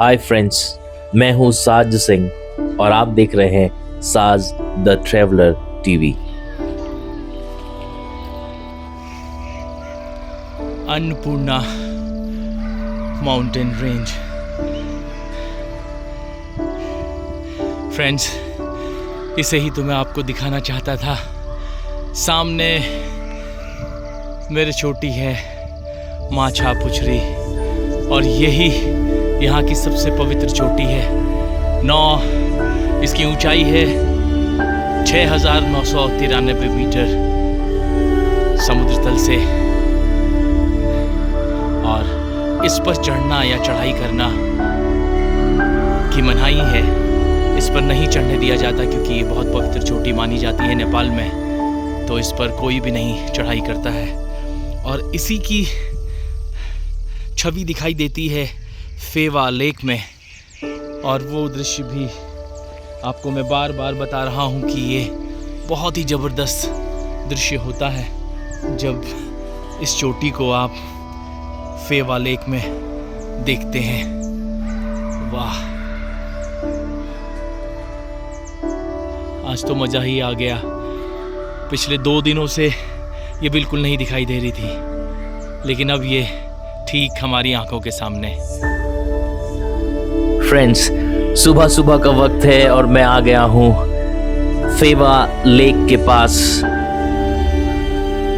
Hi friends, मैं हूं साज सिंह और आप देख रहे हैं साज the traveller TV. Annapurna mountain range. Friends, इसे ही तो मैं आपको दिखाना चाहता था। सामने मेरे चोटी है माँ छापुछरी और यही यहाँ की सबसे पवित्र चोटी है। इसकी ऊंचाई है 6,993 मीटर समुद्र तल से, और इस पर चढ़ना या चढ़ाई करना की मनाही है। इस पर नहीं चढ़ने दिया जाता क्योंकि ये बहुत पवित्र चोटी मानी जाती है नेपाल में, तो इस पर कोई भी नहीं चढ़ाई करता है। और इसी की छवि दिखाई देती है फेवा लेक में, और वो दृश्य भी आपको मैं बार बार बता रहा हूँ कि ये बहुत ही ज़बरदस्त दृश्य होता है जब इस चोटी को आप फेवा लेक में देखते हैं। वाह, आज तो मज़ा ही आ गया। पिछले 2 दिनों से ये बिल्कुल नहीं दिखाई दे रही थी, लेकिन अब ये ठीक हमारी आंखों के सामने। फ्रेंड्स, सुबह सुबह का वक्त है और मैं आ गया हूँ फेवा लेक के पास।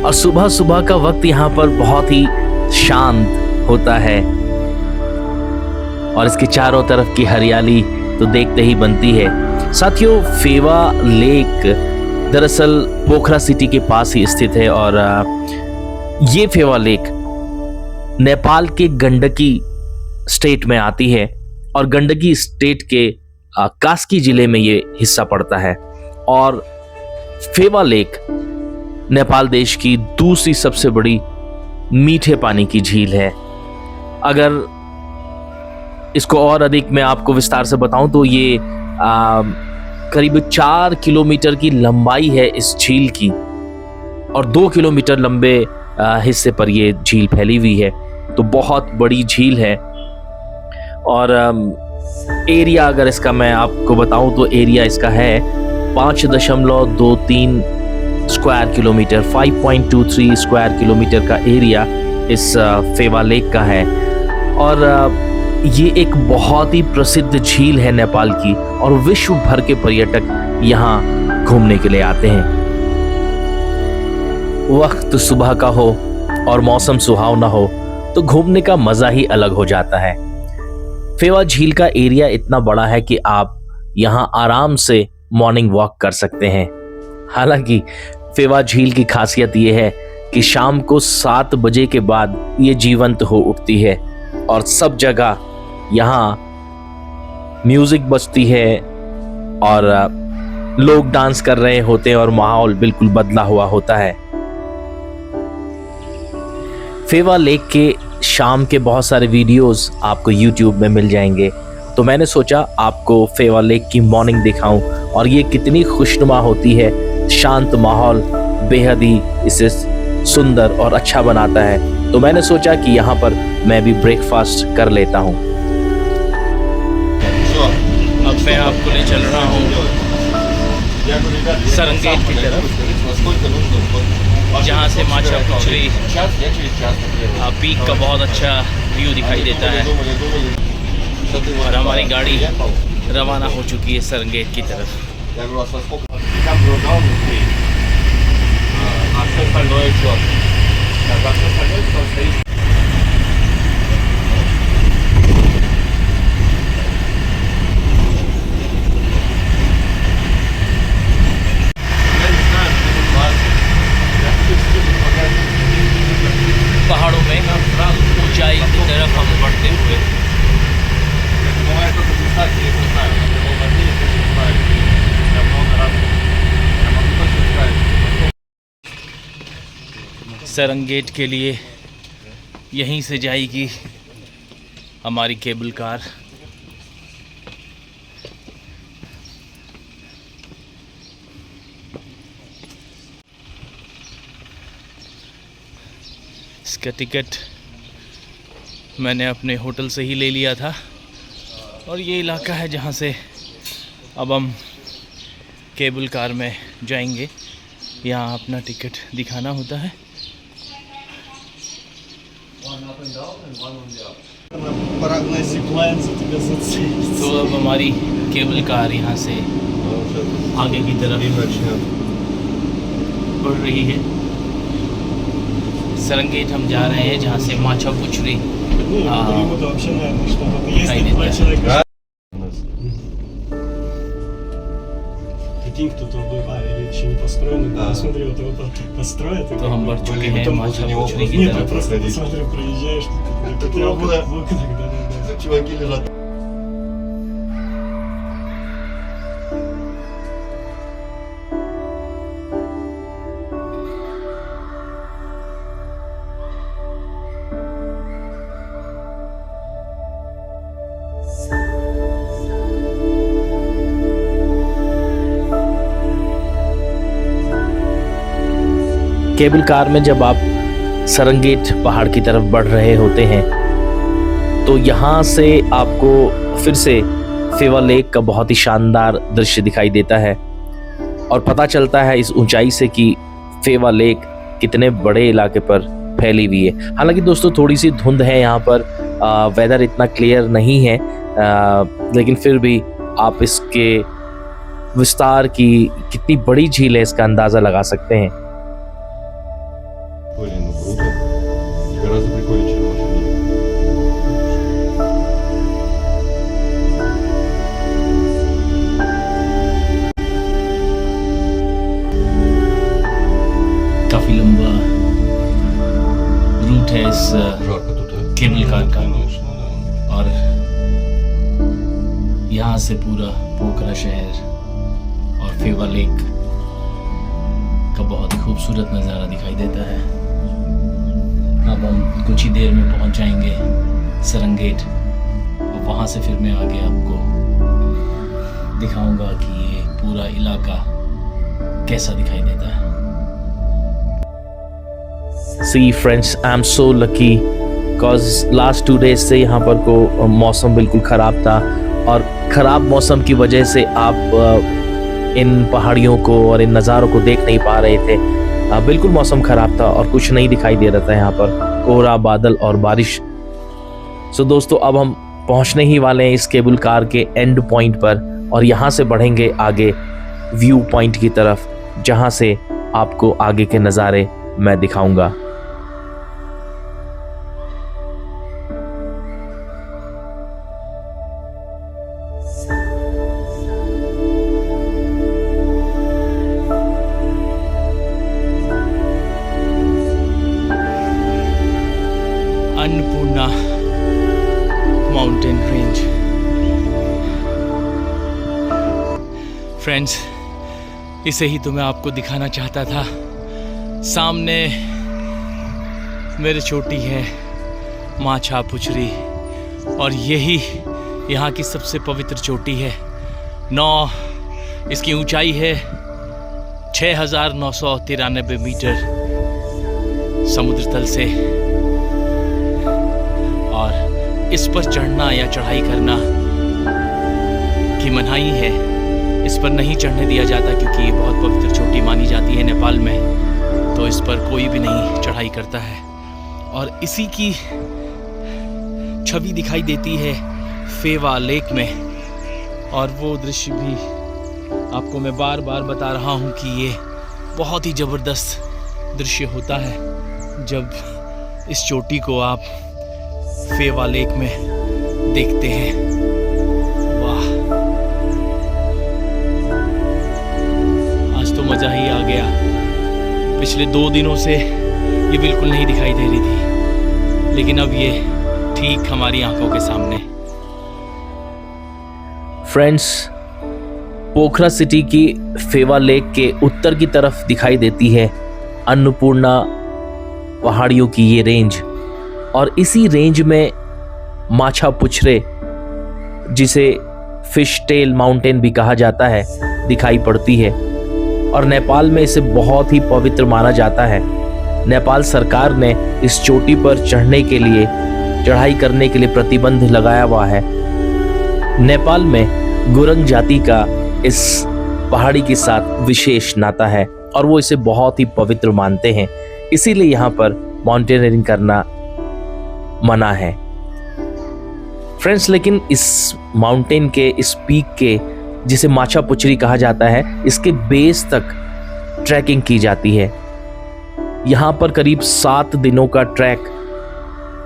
और सुबह सुबह का वक्त यहाँ पर बहुत ही शांत होता है और इसके चारों तरफ की हरियाली तो देखते ही बनती है। साथियों, फेवा लेक दरअसल पोखरा सिटी के पास ही स्थित है और ये फेवा लेक नेपाल के गंडकी स्टेट में आती है और गंडकी स्टेट के कास्की जिले में ये हिस्सा पड़ता है। और फेवा लेक नेपाल देश की दूसरी सबसे बड़ी मीठे पानी की झील है। अगर इसको और अधिक मैं आपको विस्तार से बताऊं तो ये करीब 4 किलोमीटर की लंबाई है इस झील की, और 2 किलोमीटर लंबे हिस्से पर ये झील फैली हुई है, तो बहुत बड़ी झील है। और एरिया अगर इसका मैं आपको बताऊं तो एरिया इसका है 5.23 स्क्वायर किलोमीटर, 5.23 स्क्वायर किलोमीटर का एरिया इस फेवा लेक का है। और ये एक बहुत ही प्रसिद्ध झील है नेपाल की, और विश्व भर के पर्यटक यहाँ घूमने के लिए आते हैं। वक्त सुबह का हो और मौसम सुहावना हो तो घूमने का मजा ही अलग हो जाता है। फेवा झील का एरिया इतना बड़ा है कि आप यहाँ आराम से मॉर्निंग वॉक कर सकते हैं। हालांकि फेवा झील की खासियत ये है कि शाम को 7 बजे के बाद ये जीवंत हो उठती है और सब जगह यहाँ म्यूजिक बजती है और लोग डांस कर रहे होते हैं और माहौल बिल्कुल बदला हुआ होता है। फेवा लेक के शाम के बहुत सारे वीडियोस आपको YouTube में मिल जाएंगे, तो मैंने सोचा आपको फेवा लेक की मॉर्निंग दिखाऊं, और ये कितनी खुशनुमा होती है। शांत माहौल बेहद ही इसे सुंदर और अच्छा बनाता है, तो मैंने सोचा कि यहाँ पर मैं भी ब्रेकफास्ट कर लेता हूँ। अब मैं आपको ले चल रहा हूँ सरंगेट की तरफ, जहाँ से माँ छापुछरी पीक का बहुत अच्छा व्यू दिखाई देता है। और हमारी गाड़ी रवाना हो चुकी है सरंगेट की तरफ। पहाड़ों में ऊंचाई की तरफ हम बढ़ते हुए सरंगेट के लिए यहीं से जाएगी हमारी केबल कार। इसका टिकट मैंने अपने होटल से ही ले लिया था और ये इलाका है जहाँ से अब हम केबल कार में जाएंगे। यहाँ अपना टिकट दिखाना होता है। तो अब हमारी केबल कार यहाँ से आगे की तरफ बढ़ रही है। सरंगेट हम जा रहे हैं जहाँ से माछा पुछरी दिखाई देता है। तो हम बढ़ चुके हैं माछा पुछरी की तरफ। केबल कार में जब आप सरंगेट पहाड़ की तरफ बढ़ रहे होते हैं तो यहाँ से आपको फिर से फेवा लेक का बहुत ही शानदार दृश्य दिखाई देता है और पता चलता है इस ऊंचाई से कि फेवा लेक कितने बड़े इलाके पर फैली हुई है। हालांकि दोस्तों थोड़ी सी धुंध है यहाँ पर, वेदर इतना क्लियर नहीं है, लेकिन फिर भी आप इसके विस्तार की कितनी बड़ी झील है इसका अंदाज़ा लगा सकते हैं। Блин, ну круто. Гораздо прикольнее, чем в машине. काफी लंबा रूट है इस Жарко тут, а? केबल कार का, Конечно, да. और यहाँ से पूरा पोखरा शहर और फेवा लेक का बहुत ही खूबसूरत नज़ारा दिखाई देता है। अब हम कुछ ही देर में पहुंच जाएंगे सरंगेट और वहाँ से फिर मैं आगे आपको दिखाऊंगा कि ये पूरा इलाका कैसा दिखाई देता है। See friends, I am so lucky because last 2 days से यहाँ पर को मौसम बिल्कुल ख़राब था और ख़राब मौसम की वजह से आप इन पहाड़ियों को और इन नज़ारों को देख नहीं पा रहे थे। बिल्कुल मौसम ख़राब था और कुछ नहीं दिखाई दे रहा था यहाँ पर, कोहरा, बादल और बारिश। सो दोस्तों अब हम पहुँचने ही वाले हैं इस केबल कार के एंड पॉइंट पर और यहाँ से बढ़ेंगे आगे व्यू पॉइंट की तरफ, जहाँ से आपको आगे के नज़ारे मैं दिखाऊंगा। Annapurna mountain range. फ्रेंड्स, इसे ही तो मैं आपको दिखाना चाहता था। सामने मेरी चोटी है माछा पुछरी और यही यहाँ की सबसे पवित्र चोटी है। इसकी ऊंचाई है 6,993 मीटर समुद्र तल से, और इस पर चढ़ना या चढ़ाई करना की मनाही है। इस पर नहीं चढ़ने दिया जाता क्योंकि ये बहुत पवित्र चोटी मानी जाती है नेपाल में, तो इस पर कोई भी नहीं चढ़ाई करता है। और इसी की छवि दिखाई देती है फेवा लेक में, और वो दृश्य भी आपको मैं बार बार बता रहा हूँ कि ये बहुत ही ज़बरदस्त दृश्य होता है जब इस चोटी को आप फेवा लेक में देखते हैं। वाह, आज तो मज़ा ही आ गया। पिछले 2 दिनों से ये बिल्कुल नहीं दिखाई दे रही थी, लेकिन अब ये ठीक हमारी आंखों के सामने। फ्रेंड्स, पोखरा सिटी की फेवा लेक के उत्तर की तरफ दिखाई देती है अन्नपूर्णा पहाड़ियों की ये रेंज, और इसी रेंज में माछा पुछरे, जिसे फिश टेल माउंटेन भी कहा जाता है, दिखाई पड़ती है। और नेपाल में इसे बहुत ही पवित्र माना जाता है। नेपाल सरकार ने इस चोटी पर चढ़ने के लिए, चढ़ाई करने के लिए प्रतिबंध लगाया हुआ है। नेपाल में गुरंग जाति का इस पहाड़ी के साथ विशेष नाता है और वो इसे बहुत ही पवित्र मानते हैं, इसीलिए यहाँ पर माउंटेनियरिंग करना मना है फ्रेंड्स। लेकिन इस माउंटेन के, इस पीक के, जिसे माछापुछरी कहा जाता है, इसके बेस तक ट्रैकिंग की जाती है। यहाँ पर करीब 7 दिनों का ट्रैक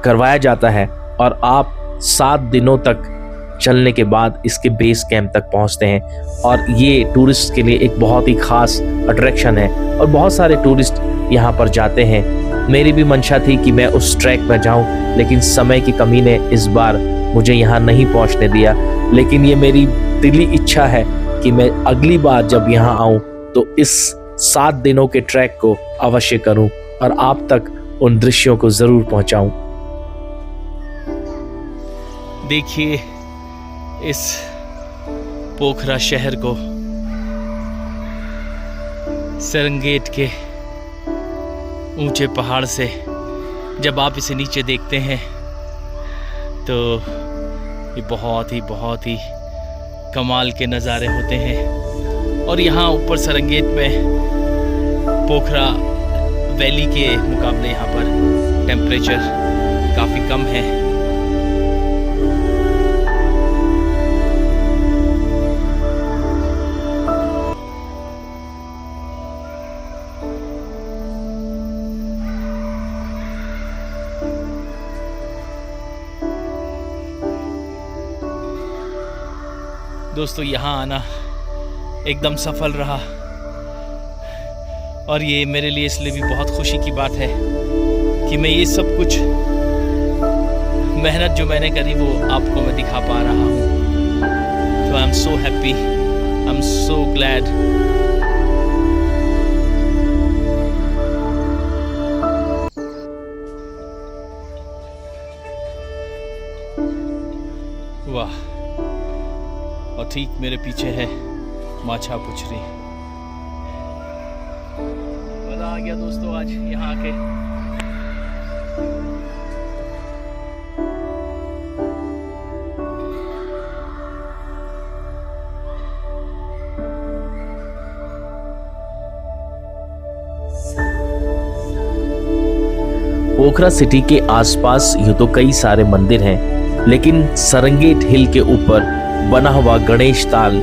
करवाया जाता है और आप 7 दिनों तक चलने के बाद इसके बेस कैंप तक पहुँचते हैं और ये टूरिस्ट के लिए एक बहुत ही खास अट्रैक्शन है और बहुत सारे टूरिस्ट यहाँ पर जाते हैं। मेरी भी मंशा थी कि मैं उस ट्रैक में जाऊँ, लेकिन समय की कमी ने इस बार मुझे यहाँ नहीं पहुँचने दिया। लेकिन ये मेरी दिली इच्छा है कि मैं अगली बार जब यहाँ आऊँ तो इस 7 दिनों के ट्रैक को अवश्य करूँ और आप तक उन दृश्यों को ज़रूर पहुँचाऊँ। देखिए इस पोखरा शहर को सरंगेट के ऊंचे पहाड़ से जब आप इसे नीचे देखते हैं तो ये बहुत ही कमाल के नज़ारे होते हैं। और यहाँ ऊपर सरंगेट में पोखरा वैली के मुकाबले यहाँ पर टेम्परेचर काफ़ी कम है। दोस्तों यहाँ आना एकदम सफल रहा और ये मेरे लिए इसलिए भी बहुत खुशी की बात है कि मैं ये सब कुछ मेहनत जो मैंने करी वो आपको मैं दिखा पा रहा हूँ। तो आई am so happy, I am so glad. वाह, और ठीक मेरे पीछे है माछापुछरी। मजा आ गया दोस्तों आज यहाँ आके। पोखरा सिटी के आसपास यूं तो कई सारे मंदिर हैं, लेकिन सरंगेट हिल के ऊपर बना हुआ गणेश ताल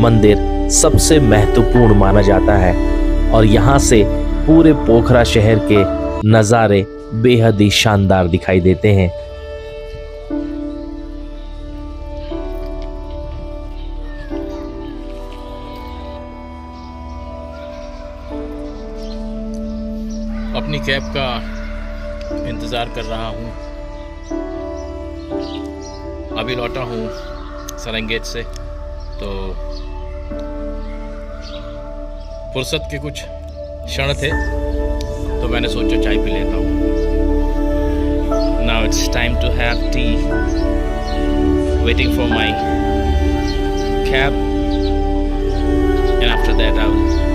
मंदिर सबसे महत्वपूर्ण माना जाता है और यहाँ से पूरे पोखरा शहर के नज़ारे बेहद ही शानदार दिखाई देते हैं। अपनी कैब का इंतज़ार कर रहा हूँ। अभी लौटा हूँ सरंगेट से, तो फुर्सत के कुछ क्षण थे तो मैंने सोचा चाय पी लेता हूँ। Now it's time to have tea, waiting for my cab, and after that I will